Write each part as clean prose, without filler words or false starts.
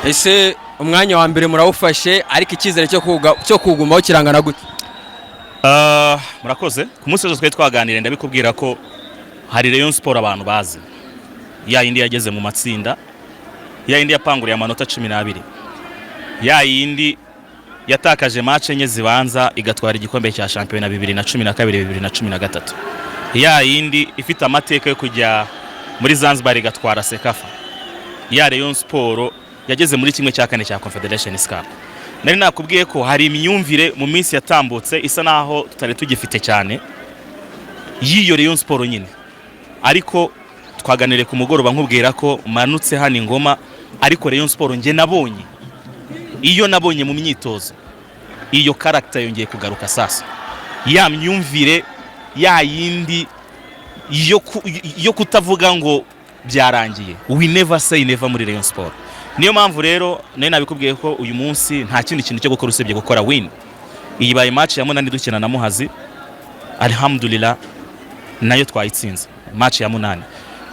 ese umwanya wa mbere murawufashe ariko icyizere cyo kugumaho kirangana gute? Murakoze. Ku munsi wose twaganiriye ndabikubwira ko hari Rayon Sport abantu bazi, ya yindi yageze mu matsinda, ya yindi yapanguriye amanota 12, ya yindi yatakaje match enye zibanza igatwara igikombe cya shampiyona 2012 2013, ya yindi ifite amateka yo kujya muri Zanzibar igatwara Sekafa, ya Rayon Sport yageze muri kimwe cya kane cya Confederation Cup. Nari nakubwiye ko hari imyumvire mu minsi yatambutse isa naho tutari tugifite cyane yiyo Rayon Sport nyine, ariko twaganiriye ku mugoroba nkubwira ko manutse hano Ingoma, ariko Rayon Sport nge nabonye iyo nabonye mu myitozo iyo character yongeye kugaruka sasa, ya myumvire ya yindi yo kutavuga ngo byarangiye, we never say never muri Rayon Sport. Niyo mpamvu rero nari nabikubwiye ko uyu munsi nta kindi kintu cyo gukora usibye gukora win. Iyi baye match ya munani dukina na Muhazi, alhamdulillah nayo twayitsinze match ya munani.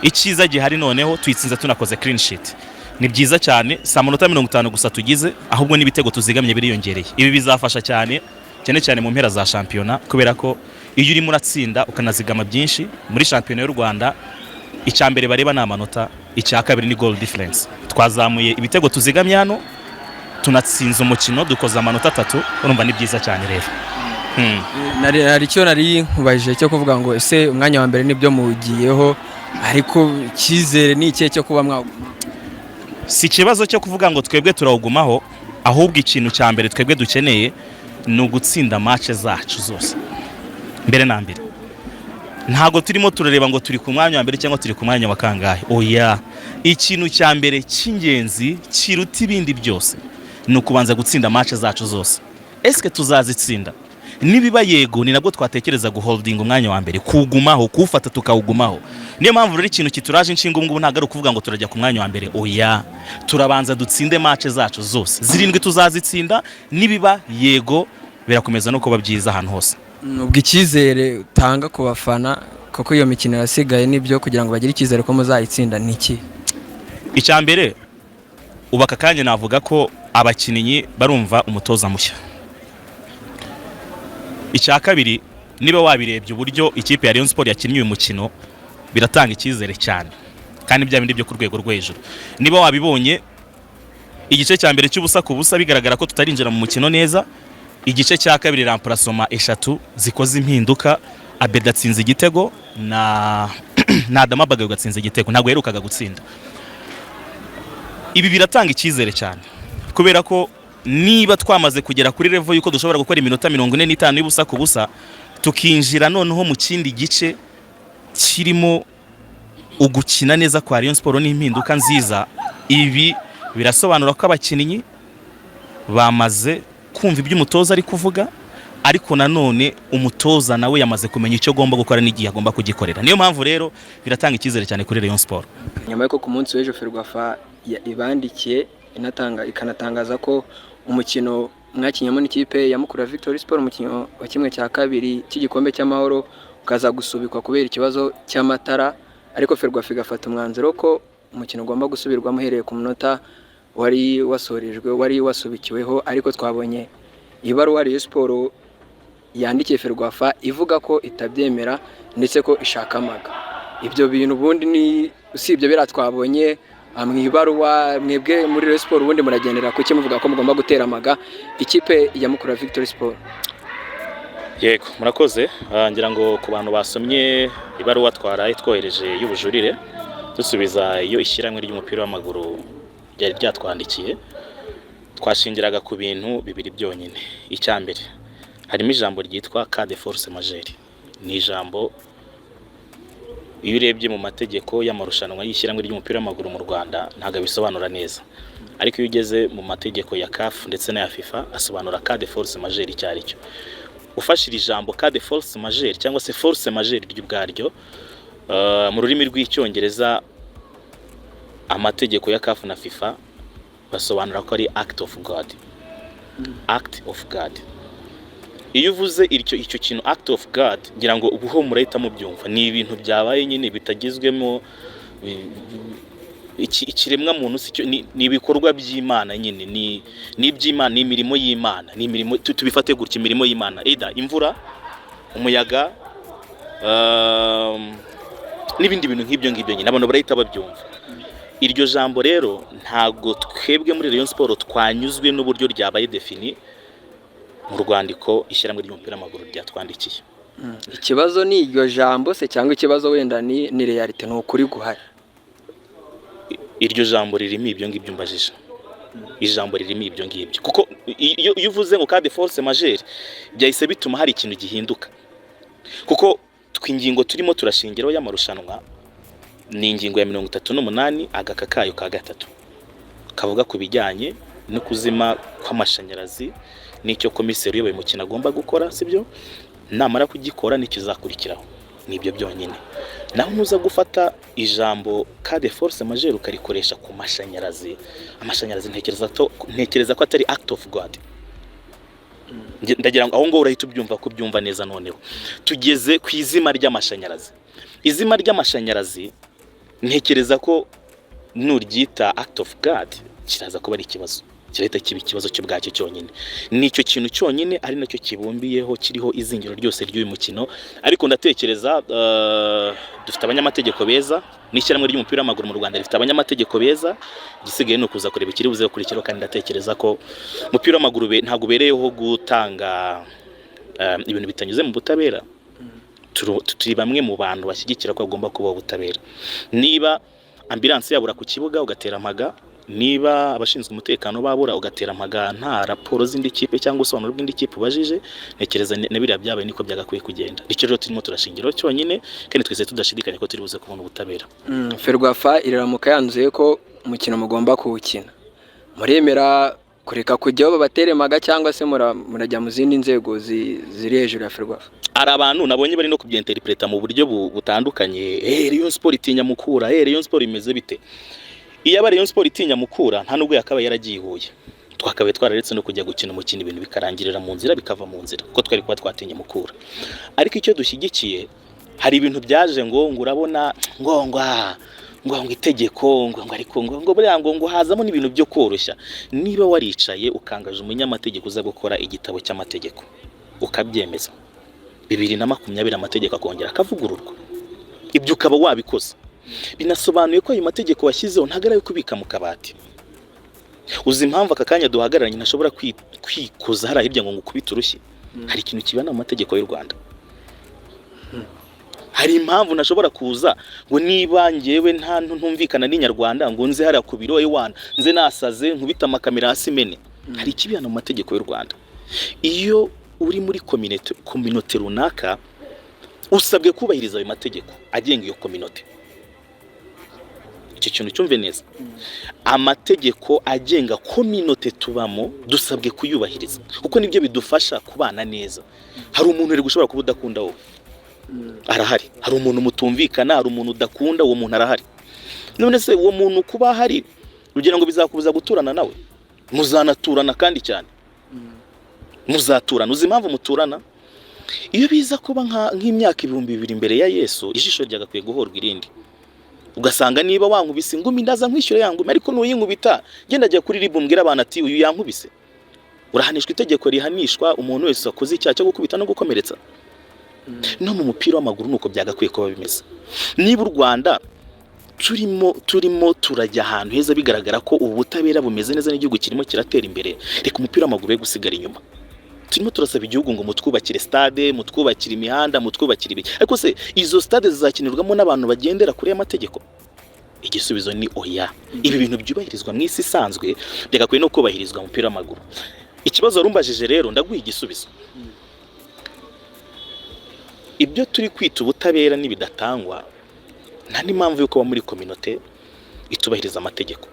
Icyiza gihari noneho tuyitsinze tunakoze clean sheet, ni byiza cyane. Sa munota 50 gusa tugize, ahubwo n'ibitego tuzigamye biriyongereye. Ibi bizafasha cyane cyane mu mpera za shampiyona, kubera ko iyo uri muratsinda ukanazigama byinshi muri shampiyona y'u Rwanda, icyambere bareba na amanota, icya kabiri ni goal difference. Twazamuye ibitego tuzigamye hano, tunatsinze umukino dukoza amanota 3, urumva ni byiza cyane rero. Nari cyo nari nkubajije cyo kuvuga ngo ese umwanya wa mbere nibyo mugiyeho, ariko cyizere ni ikihe cyo kuba mwaguma? Si kibazo cyo kuvuga ngo twebwe turawugumaho, ahubwo ikintu cya mbere twebwe dukeneye ni ugutsinda match zacu zose mbere na mbere. Ntago turimo turareba ngo turi ku mwanya wa mbere cyangwa turi ku mwanya wa kangahe. Oya, ikintu cya mbere cy'ingenzi kiruta ibindi byose ni ukubanza gutsinda match zacu zose. Eske tuzazitsinda? Nibiba yego, ni nabwo twatekereza guholding umwanya wa mbere, kugumaho, kuufata tukawugumaho. Niyo mpamvu rero ikintu kituraje inshinga ngo ntago ari kuvuga ngo turajya ku mwanya wa mbere. Oya, turabanza dutsinde match zacu zose zirindwi, tuzazitsinda. Nibiba yego, birakomeza no kuba byiza ahantu hose. Ubwo icyizere utanga ku bafana kuko iyo mikino yasigaye nibyo kugira ngo bagire icyizere ko muzayitsinda ni iki? Icyambere ubaka kanye navuga ko abakinnyi barumva umutoza mushya. Icya kabiri, niba wabirebye uburyo ikipe ya Rayon Sport yakinnye uyu mukino, biratanga icyizere cyane kandi bya bindi byo ku rwego rwo hejuru. Niba wabibonye igice cya mbere cy'ubusa ku busa bigaragara ko tutarinjira mu mukino neza, igice cya kabiri remplacement 3 zikoze impinduka, Abeda atsinze igitego na Adama Bagayo gatsinze igitego, ntabwo yerukaga gutsinda. Ibi biratanga icyizere cyane kubera ko niba twamaze kugera kuri level yuko dushobora gukora iminota 45 y'ubusa ku busa, tukinjira noneho mu kindi gice kirimo ugukina neza kwa Rayon Sport n'impinduka nziza, ibi birasobanura ko abakinnyi bamaze kumva ibyo umutoza ari kuvuga, ariko nanone umutoza nawe yamaze kumenya icyo agomba gukora n'igihe agomba kugikorera. Niyo mpamvu rero biratanga icyizere cyane kuri Rayon Sport. Nyuma y'uko ku munsi w'ejo Ferwafa ibandikiye ikanatangaza ko umukino mwakinyamo n'ikipe ya Mukura Victory Sport, umukino wa kimwe cya kabiri cy'igikombe cy'amahoro ukaza gusubikwa kubera ikibazo cy'amatara, ariko Ferwafa igafata umwanzuro ko umukino ugomba gusubirwamo uhereye ku munota wari wasorejwe, wari wasubikiweho. Ariko twabonye ibaruwa Rayon Sport yandikiye Ferwafa ivuga ko itabyemera ndetse ko ishaka amaga. Ibyo bintu ubundi ni usibye bira twabonye mwibaruwa, mwebwe muri Rayon Sport ubundi muragendera kuki muvuga ko mugomba gutera amaga ikipe ya Mukura Victory Sport? Yego, murakoze. Ngira ngo ku bantu basomye ibaruwa twaraye twohereje y'ubujurire dusubiza iyo ishyirahamwe ry'umupira w'amaguru byari byatwandikiye, twashingiraga ku bintu bibiri byonyine. Icyambere, harimo ijambo ryitwa cas de force majeure. Ni ijambo iyo urebye mu mategeko y'amarushanwa y'ishyirahamwe ry'umupira w'amaguru mu Rwanda ntago bisobanura neza, ariko iyo ugeze mu mategeko ya CAF ndetse na ya FIFA asobanura cas de force majeure icyo ari cyo. Ufashira ijambo cas de force majeure cyangwa se force majeure ry'ubwaryo mu rurimi rw'icyongereza, amategeko ya CAF na FIFA basobanura ko ari act of God. Act of God. Iyo uvuze icyo kintu act of God, ngira ngo ubuho murahita mu byumva ni ibintu byabaye nyine bitagizwemo ikiremwa muntu ni ibikorwa by'Imana nyine, ni iby'Imana, ni imirimo y'Imana, ni imirimo tubifate gutya, imirimo y'Imana, imvura, umuyaga, n'ibindi bintu nk'ibyo nyine abantu barahita babyumva. Iryo jambo rero ntago twebwe muri Rayon Sport twanyuzwe n'uburyo ryabaye defini mu rwandiko ishyirahamwe ry'umupira w'amaguru ryatwandikiye. Ikibazo ni iryo jambo se cyangwa ikibazo wenda ni reality, ni ukuri guhari? Iryo jambo ririmo ibyo ngibyo mbajije, ijambo ririmo ibyo ngibyo, kuko iyo uvuze ngo cas de force majeure byahise bituma hari ikintu gihinduka, kuko twingingo turimo turashingiraho y'amarushanwa ni ingingo ya 38 agaka kayo ka gatatu kavuga ku bijyanye no kuzima kw'amashanyarazi n'icyo komiseri uyoboye umukino agomba gukora, sibyo? Namara kugikora n'ikizakurikiraho, nibyo byonyine. Naho nuza gufata ijambo cas de force majeure ukarikoresha ku mashanyarazi, amashanyarazi ntekereza ko atari act of God. Ndagira ngo aho ngo urahita ubyumva ko byumva neza. Noneho tugeze ku izima ry'amashanyarazi. Izima ry'amashanyarazi ntekereza ko nuryita act of God kiraza kuba ari ikibazo, kirahita kiba ikibazo cy'ubwacyo cyonyine. Nicyo kintu cyonyine ari nacyo kibumbiyeho, kiriho izingiro ryose ry'uyu mukino. Ariko ndatekereza dufite abanyamategeko beza, n'ishyirahamwe ry'umupira w'amaguru mu Rwanda rifite abanyamategeko beza, igisigaye no kuza kureba ikiri buze gukurikiraho. Kandi ndatekereza ko umupira w'amaguru ntago ubereyeho gutanga ibintu bitanyuze mu butabera. Turi bamwe mu bantu bashyigikira ko agomba kuba ubutabera. Niba ambulance yabura ku kibuga ugatera amaga, niba abashinzwe umutekano babura ugatera amaga nta raporo z'indi kipe cyangwa usobanuro bw'indi kipe ubajije, ntekereza nabiriya byabaye niko byagakwiye kugenda. Icyo rero turimo turashingiraho cyonyine, kandi twese tudashidikanya ko turi buze kubona ubutabera. Ferwafa iraramuka yanzuye ko umukino mugomba kuwukina, muremera kureka kujyaho babatere maga cyangwa se murajya mu zindi nzego ziri hejuru ya Ferwafa? Ari abantu nabonye bari no kubyinterpreta mu buryo butandukanye. Rayon Sport itinya Mukura, Rayon Sport imeze bite? Iyo Rayon Sport itinya Mukura nta nubwo yakabaye yaragiye i Huye, twakabaye twararetse no kujya gukina umukino ibintu bikarangirira mu nzira, bikava mu nzira, kuko twari kuba twatinya Mukura. Ariko icyo dushyigikiye, hari ibintu byaje ngo urabona ngo itegeko ngo buriya ngo hazamo n'ibintu byo koroshya. Niba waricaye ukangaje umunyamategeko uza gukora igitabo cy'amategeko ukabyemeza 2020 amategeko akongera akavugururwa, ibyo ukaba wabikoze, binasobanuye ko ayo mategeko washyizeho ntagarayo kubika mu kabati. Uzi impamvu aka kanya duhagararanye ntashobora kwikoza hari hirya ngo ngukubite urushyi? Hari ikintu kibana mu mategeko y'u Rwanda. Hari impamvu nashobora kuza ngo niba ngewe ntumvikana n'inyarwanda ngo nze hariya ku biro ewana nze nasaze nkubita amakamera hasi mene. Hari ikibana mu mategeko y'u Rwanda. Iyo uri muri community runaka usabwe kubahiriza ayo mategeko agenga iyo community. Icyo kintu cyumve neza. Amategeko agenga community tubamo dusabwe kuyubahiriza, kuko nibyo bidufasha kubana neza. Hari umuntu uri gushobora kuba udakunda wowe, arahari. Hari umuntu mutumvikana, hari umuntu udakunda, uwo muntu arahari. None se uwo muntu kuba hari kugira ngo bizakubuza guturana nawe? Muzanaturana kandi cyane, muzaturana. Uzi impamvu muturana? Iyo biza kuba nk'imyaka 2000 imbere ya Yesu, ijisho ryagakwiye guhorwa irindi. Ugasanga niba wankubise ingumi ndaza nkwishyura yangumi, ariko nuyinkubita genda ajya kuri ribu mbwira abana ati uyu yankubise. Urahanishwa itegeko rihanishwa umuntu wese akoze icyaha cyo gukubita no gukomeretsa. No mu mupira w'amaguru nuko byagakwiye kuba bimeze. Niba u Rwanda turimo turajya ahantu heza bigaragara ko ubutabera bumeze neza n'igihugu kirimo kiratera imbere, reka umupira w'amaguru we gusigara inyuma. Turimo turasaba igihugu ngo mutwubakire stade, mutwubakire imihanda, mutwubakire ibi. Ariko se izo stade zizakinirwamo n'abantu bagendera kuri amategeko? Igisubizo ni oya. Ibi bintu byubahirizwa mu isi isanzwe byagakwiye no kubahirizwa mu mupira w'amaguru. Ikibazo rumbajije rero ndaguha igisubizo. Ibyo turi kwita ubutabera nibidatangwa nta n'impamvu yo kuba muri community itubahiriza amategeko.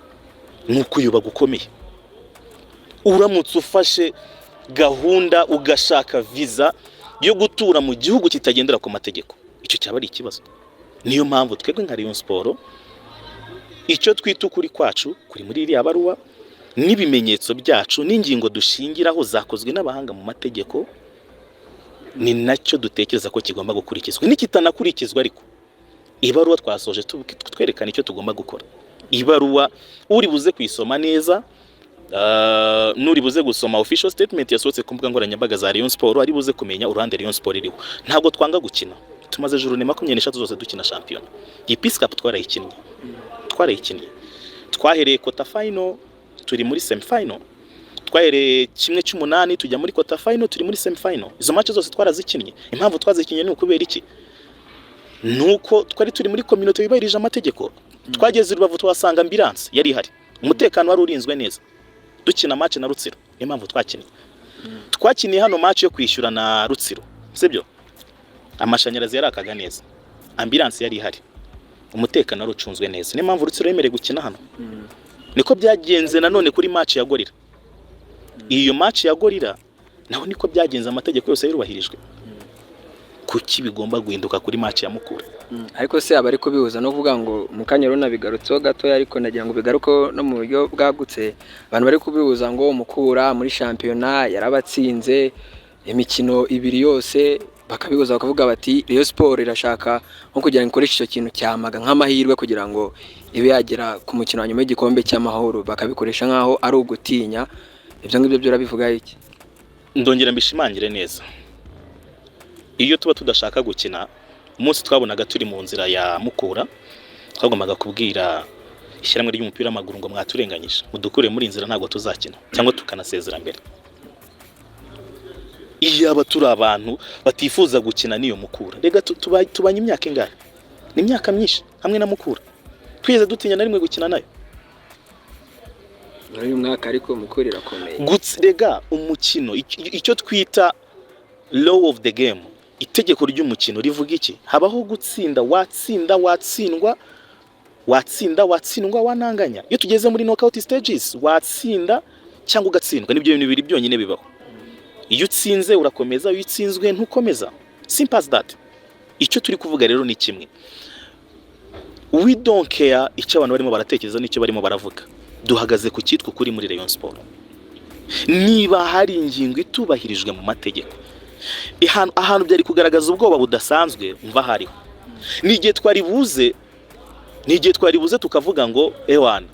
Nuko yuba gukomeye. Uramutse ufashe gahunda ugashaka visa yo gutura mu gihugu kitagendera ku mategeko, icyo cyaba ari ikibazo. Niyo mpamvu twebwe nka Rayon Sport icyo twita ukuri kwacu kuri muri iriya baruwa n'ibimenyetso byacu n'ingingo dushingiraho zakozwe n'abahanga mu mategeko, ni nacyo dutekereza ko kigomba gukurikizwa. Nikitanakurikizwa ariko ibaruwa twasoje twerekana icyo tugomba gukora. ibaruwa uri buze kuyisoma neza, nuri buze gusoma official statement yasohotse ku mbuga nkoranyambaga za Rayon Sport ari buze kumenya uruhande Rayon Sport iriho. Ntabwo twanga gukina, tumaze journée 23 zose dukina champion. Iyi Peace Cup twarayikinnye, twahereye quarter final turi muri semi final, twahereye 1/8 tujya muri quarter final turi muri semi final. Izo match zose twarazikinnye. Impamvu twazikinnye ni ukubera iki? Nuko twari turi muri community yubahirije amategeko. Twageze Rubavu twasanga ambulance yari ihari, umutekano wari urinzwe neza, dukina match na Rutsiro. Niyo mpamvu twakinnye. Twakiniye hano match yo kwishyura na Rutsiro, sibyo? Amashanyarazi yarakaga neza, ambulance yari ihari, umutekano wari ucunzwe neza. Niyo mpamvu Rutsiro yemereye gukina hano. Niko byagenze nanone kuri match ya Gorira. Iyo match ya Gorira naho niko byagenze, amategeko yose yarubahirijwe. Kuki bigomba guhinduka kuri match ya Mukura? Ariko se abari kubihuza no kuvuga ngo mukanya rona bigarutseho gato, ariko nagira ngo bigaruko no mu buryo bwagutse. Abantu bari kubihuza ngo Mukura muri championnat yarabatsinze imikino 2 yose, bakabihuza bakavuga bati Rayon Sport irashaka nko kugira ngo ikoreshe icyo kintu cyamaga nk'amahirwe kugira ngo ibe yagera ku mukino wa nyuma y'igikombe cy'amahoro, bakabikoresha nkaho ari ugutinya. Ibyo ngibyo byo urabivuga iki? Ndongera mbishimangire neza. Iyo tuba tudashaka gukina, umunsi twabonaga turi mu nzira ya Mukura, twagombaga kubwira ishyirahamwe ry'umupira w'amaguru ngo mwaturenganyije, mudukure muri inzira ntabwo tuzakina cyangwa tukanasezera mbere. Iyo aba turi abantu batifuza gukina niyo Mukura, rega tubanye imyaka ingahe? Ni imyaka myinshi hamwe na Mukura, twigeze dutinya na rimwe gukina nayo. Muri uyu mwaka ariko Mukura irakomeye. Rega umukino icyo twita law of the game, itegeko ry'umukino rivuga iki? Habaho gutsinda, watsindwa, wananganya. Iyo tugeze muri knockout stages, watsinda cyangwa ugatsindwa. Nibyo bintu bibiri byonyine bibaho. Iyo utsinze urakomeza, iyo utsinzwe ntukomeza. Simple as that. Icyo turi kuvuga rero ni kimwe. We don't care icyo abantu barimo baratekereza n'icyo barimo baravuga. Duhagaze ku cyitwa kuri muri Rayon Sport. Niba hari ingingo itubahirijwe mu mategeko, ahantu byari kugaragaza ubwoba budasanzwe umva hariho. Nigiye twari buze tukavuga ngo ewana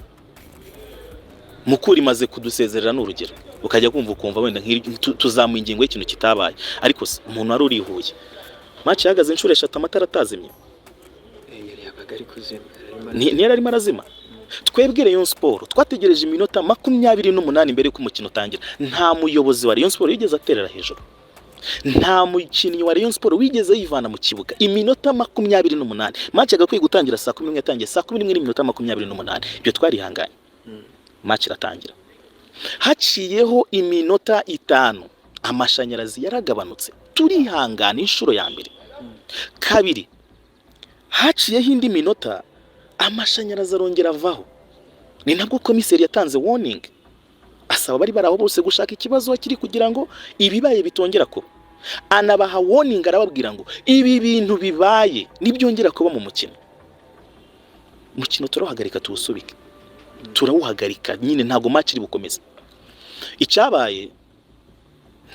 Mukura imaze kudusezerera n'urugero, ukajya kumva wenda tuzamuye ingingo y'ikintu kitabaye. Ariko umuntu wari urihuye, match yahagaze inshuro 3 amatara atazimye, yari arimo arazima. Twebwe Rayon Sport twategereje iminota 28 mbere y'uko umukino utangira. Nta muyobozi wa Rayon Sport yigeze aterera hejuru, nta mukinnyi wa Rayon Sport wigeze yivana mu kibuga. Iminota 28, match yagakwiye gutangira saa 11, yatangiye saa 11:28. Ibyo twarihanganye, match iratangira. Haciyeho iminota 5 amashanyarazi yaragabanutse, turihangana inshuro ya mbere. Kabiri haciyeho indi minota amashanyarazi arongera avaho. Ni nabwo komiseri yatanze warning, asaba bari baraho bose gushaka ikibazo kiri kugira ngo ibibaye bitongera kuba. Anabaha warning, arababwira ngo ibi bintu bibaye nibyongera kuba mu mukino turahagarika tuwusubike. Turawuhagarika nyine, ntago match iri bukomeza. Icyabaye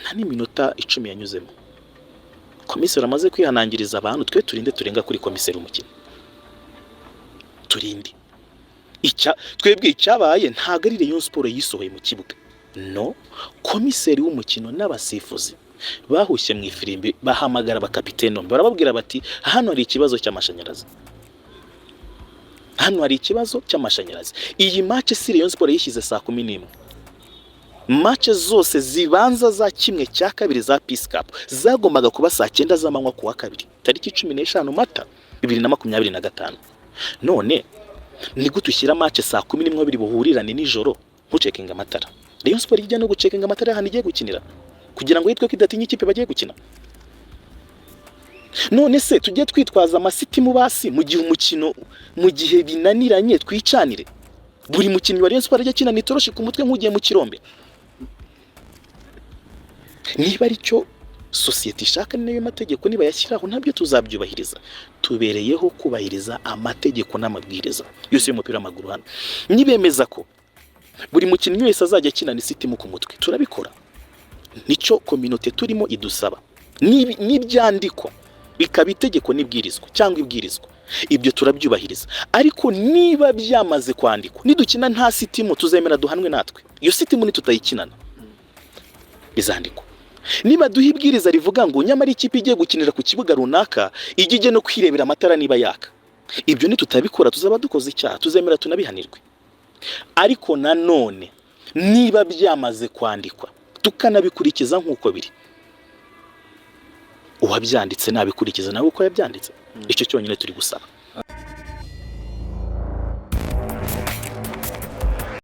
nta n'iminota 10 yanyuzemo, komiseri amaze kwihanangiriza abantu, twe turinde turenga kuri komiseri umukino. Turindi twebwe icyabaye ntago ari Rayon Sport yisohoye mu kibuga, no, komiseri w'umukino n'abasifuzi bahushye mu ifirimbi, bahamagara bakapiteno, barababwira bati hano hari ikibazo cy'amashanyarazi, Iyi match si Rayon Sport yishyize saa 11. Match zose zibanza za 1/2 za Peace Cup zagombaga kuba saa 9 z'amanywa kuwa kabiri tariki 15 Mata 2025. None ni gutushyira match saa 11 biri buhurirane nijoro gucekinga amatara. Rayon Sport ijya no gucekinga amatara hano igiye gukinira kugira ngo yitwe kidatinya ikipe bagiye gukina. None se tujye twitwaza amasiti mu basi mu gihe umukino, mu gihe binaniranye twicanire? Buri mukinnyi wa Rayon Sport ajya kina nitoroshi ku mutwe nk'ugiye mu kirombe. Niba ari cyo society ishaka n'ayo mategeko niba yashyiraho, ntabyo tuzabyubahiriza. Tubereyeho kubahiriza amategeko n'amabwiriza yose y'umupira w'amaguru hano. Nibemeza ko buri mukinnyi wese azajya kina n'isitimu ku mutwe, turabikora. Nico community turimo idusaba. Nibyandikwa bikaba itegeko n'ibwirizwa cyangwa ibwirizwa, ibyo turabyubahiriza. Ariko niba byamaze kwandikwa, nidukina nta sitimu tuzemera duhanwe natwe, iyo sitimu nitutayikinana bizandikwa. Niba duha ibwiriza rivuga ngo nyamara ikipe igiye gukinira ku kibuga runaka igije no kwirebera amatara niba yaka, ibyo nitutabikora tuzaba dukoze icyaha, tuzemera tunabihanirwe. Ariko nanone niba byamaze kwandikwa tukanabikurikiza nk'uko biri, uwabyanditse nabikurikiza nawe uko yabyanditse, icyo cyonyine turi gusaba.